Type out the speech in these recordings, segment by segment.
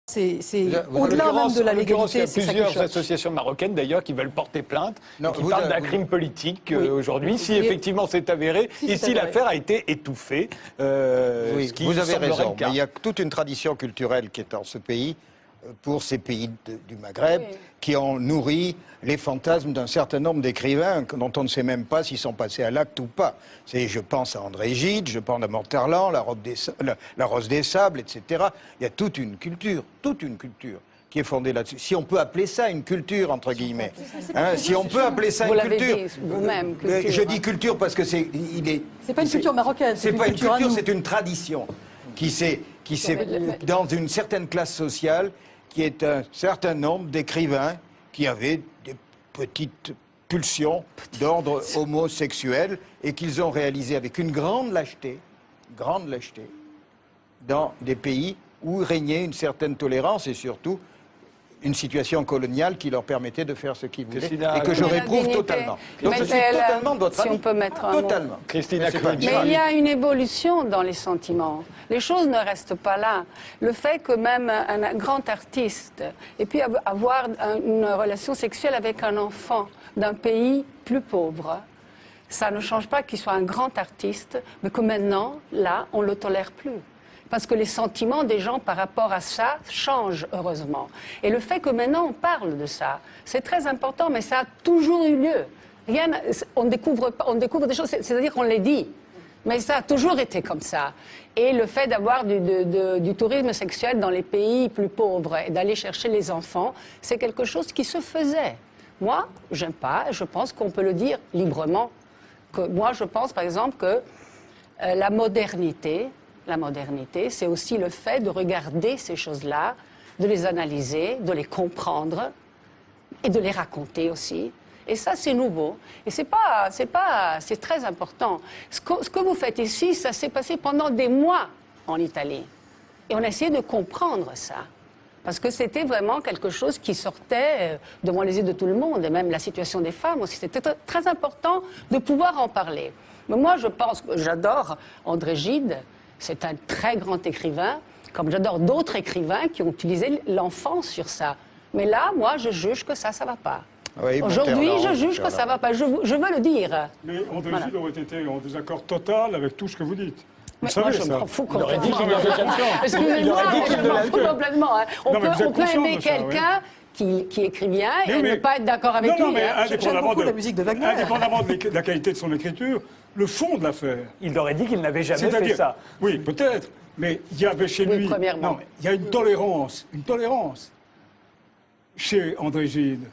C'est au-delà même de la légalité. Il y a plusieurs associations marocaines d'ailleurs qui veulent porter plainte, qui parlent d'un crime politique aujourd'hui, si effectivement c'est avéré, et si l'affaire a été étouffée. Vous avez raison, mais il y a toute une tradition culturelle qui est en ce pays, pour ces pays du Maghreb, qui ont nourri les fantasmes d'un certain nombre d'écrivains dont on ne sait même pas s'ils sont passés à l'acte ou pas. Je pense à André Gide, je pense à Monterland, la Rose des Sables, etc. Il y a toute une culture qui est fondée là-dessus. Si on peut appeler ça une culture, entre guillemets. Si on peut appeler ça une culture. Vous-même, culture. Je dis culture parce que c'est pas une culture marocaine. C'est pas une culture, c'est une tradition qui s'est dans une certaine classe sociale, qui est un certain nombre d'écrivains qui avaient des petites pulsions d'ordre homosexuel et qu'ils ont réalisé avec une grande lâcheté, dans des pays où régnait une certaine tolérance et surtout une situation coloniale qui leur permettait de faire ce qu'ils voulaient et que je réprouve totalement. Donc je suis totalement de votre avis. Si on peut mettre totalement. Christina, mais il y a une évolution dans les sentiments. Les choses ne restent pas là. Le fait que même un grand artiste ait pu avoir une relation sexuelle avec un enfant d'un pays plus pauvre, ça ne change pas qu'il soit un grand artiste, mais que maintenant, là, on ne le tolère plus. Parce que les sentiments des gens par rapport à ça changent, heureusement. Et le fait que maintenant on parle de ça, c'est très important, mais ça a toujours eu lieu. On découvre des choses, c'est-à-dire qu'on les dit. Mais ça a toujours été comme ça. Et le fait d'avoir du tourisme sexuel dans les pays plus pauvres et d'aller chercher les enfants, c'est quelque chose qui se faisait. Moi, j'aime pas, je pense qu'on peut le dire librement. Moi, je pense, par exemple, que la modernité, c'est aussi le fait de regarder ces choses-là, de les analyser, de les comprendre et de les raconter aussi. Et ça, c'est nouveau. Et c'est très important. Ce que vous faites ici, ça s'est passé pendant des mois en Italie. Et on a essayé de comprendre ça. Parce que c'était vraiment quelque chose qui sortait devant les yeux de tout le monde. Et même la situation des femmes aussi. C'était très important de pouvoir en parler. Mais moi, je pense que j'adore André Gide. C'est un très grand écrivain, comme j'adore d'autres écrivains qui ont utilisé l'enfant sur ça. Mais là, moi, je juge que ça va pas. Oui, aujourd'hui, je juge que ça va pas. Je veux le dire. Mais André Gide aurait été en désaccord total avec tout ce que vous dites. Vous mais savez moi, je ça. m'en fous Il aurait dit qu'il complètement. n'avait jamais Excusez-moi, je m'en fous complètement. On peut aimer quelqu'un qui écrit bien et ne pas être d'accord avec lui. Non, mais indépendamment la musique de Wagner. Indépendamment de la qualité de son écriture, le fond de l'affaire. Il aurait dit qu'il n'avait jamais fait ça. Oui, peut-être. Mais il y avait chez lui. Premièrement. Non, il y a une tolérance chez André Gide.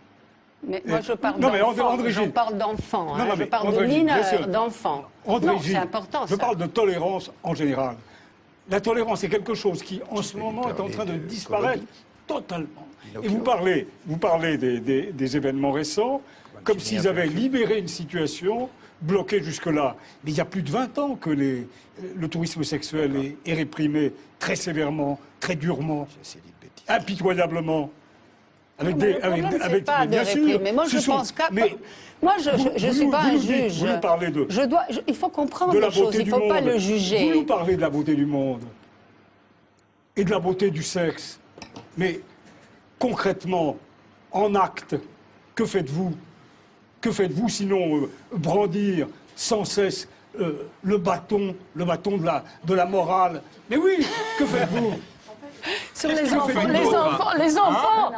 Mais moi, je parle non, mais d'enfants. André Je Gide. parle d'enfants. Non, non, Je mais parle de André Gide, bien mineurs, sûr. d'enfants. André Non, Gide. c'est important, ça. Je parle de tolérance en général. La tolérance est quelque chose qui, en ce moment, est en train de disparaître totalement. Et vous parlez des événements récents, comme s'ils avaient libéré une situation bloquée jusque-là. Mais il y a plus de 20 ans que le tourisme sexuel est réprimé très sévèrement, très durement, impitoyablement. Avec pas bien de sûr. réprimer. Moi, je pense que... Moi, je ne suis pas un juge. Vous nous parlez de... Il faut comprendre de la les choses, beauté il du ne faut monde. pas le juger. Vous nous parlez de la beauté du monde et de la beauté du sexe. Mais concrètement, en acte, que faites-vous? Que faites-vous sinon brandir sans cesse le bâton de la morale? Mais oui, que faites-vous? Sur les enfants,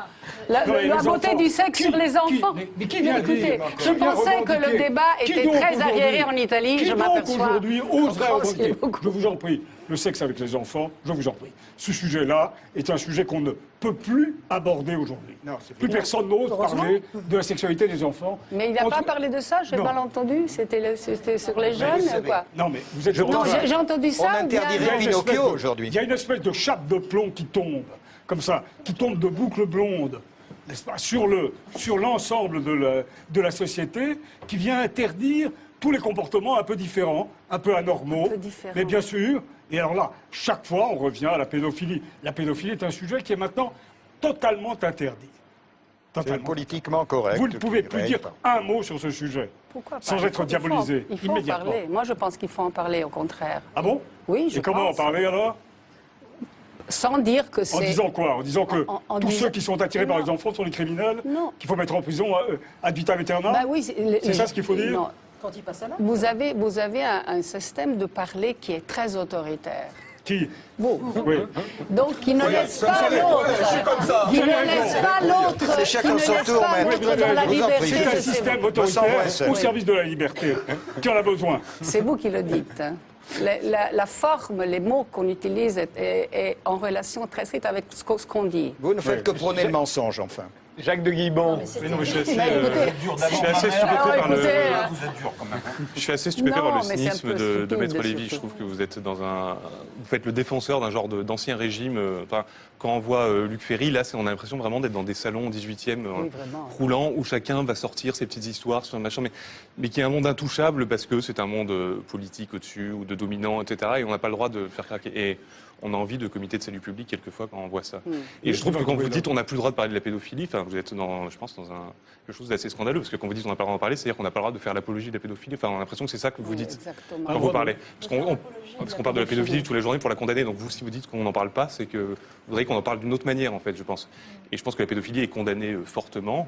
la beauté du sexe sur les enfants. Mais qui vient écoutez, dire, je pensais que le débat était très arriéré en Italie, je m'aperçois. Aujourd'hui, oserait revendiquer, je vous en prie, le sexe avec les enfants, je vous en prie. Ce sujet-là est un sujet qu'on ne peut plus aborder aujourd'hui. Plus personne n'ose parler de la sexualité des enfants. Mais il n'a pas parlé de ça, j'ai mal entendu. C'était sur les jeunes ou quoi? Non, mais vous êtes... Non, j'ai entendu ça. On interdirait Pinocchio aujourd'hui. Il y a une espèce de chape de plomb qui tombe, comme ça, qui tombe de boucles blondes, n'est-ce pas, sur l'ensemble de la société, qui vient interdire tous les comportements un peu différents, un peu anormaux. Mais bien sûr, et alors là, chaque fois, on revient à la pédophilie. La pédophilie est un sujet qui est maintenant totalement interdit. C'est politiquement correct. Vous ne pouvez plus dire un mot sur ce sujet. Pourquoi pas? Sans être diabolisé. Il faut en parler. Moi, je pense qu'il faut en parler, au contraire. Ah bon? Oui, je pense. Et comment en parler alors? Sans dire que c'est... En disant quoi? En disant que en tous disant... ceux qui sont attirés par les enfants sont des criminels, qu'il faut mettre en prison ad vitam aeternam? Bah oui, c'est ça ce qu'il faut dire? Non. Quand il passe à là. Vous avez un système de parler qui est très autoritaire. Qui? Vous. Oui. Donc, qui ne laisse pas l'autre. Qui ne laisse pas l'autre. C'est chacun son tour, maître. Dans la Je vous en prie. liberté C'est un de système ses... autoritaire au service de la liberté. Qui en a besoin? C'est vous qui le dites. La forme, les mots qu'on utilise est en relation très stricte avec ce qu'on dit. Vous ne faites que prôner le mensonge, enfin. Jacques de Guibon. Mais non, mais je suis Mais écoutez, assez stupéfait par le... Vous êtes dur quand même. Je suis assez stupéfait par le Non, mais c'est un cynisme peu de stupide, Maître Lévy. surtout. Je trouve que vous êtes dans un... Vous faites le défenseur d'un genre d'ancien régime. Enfin, quand on voit Luc Ferry, là, on a l'impression vraiment d'être dans des salons 18e vraiment. roulants où chacun va sortir ses petites histoires sur un machin, mais qui est un monde intouchable parce que c'est un monde politique au-dessus ou de dominant, etc. Et on n'a pas le droit de faire craquer. Et on a envie de comité de salut public quelquefois quand on voit ça. Et je trouve que quand vous dites on n'a plus le droit de parler de la pédophilie, enfin vous êtes dans, je pense, dans quelque chose d'assez scandaleux, parce que quand vous dites on n'a pas le droit d'en parler, c'est-à-dire qu'on n'a pas le droit de faire l'apologie de la pédophilie. Enfin, on a l'impression que c'est ça que vous dites Exactement. quand vous parlez. Parce qu'on parle de la pédophilie tous les journées pour la condamner. Donc vous, si vous dites qu'on n'en parle pas, c'est que vous voudriez qu'on en parle d'une autre manière, en fait, je pense. Et je pense que la pédophilie est condamnée fortement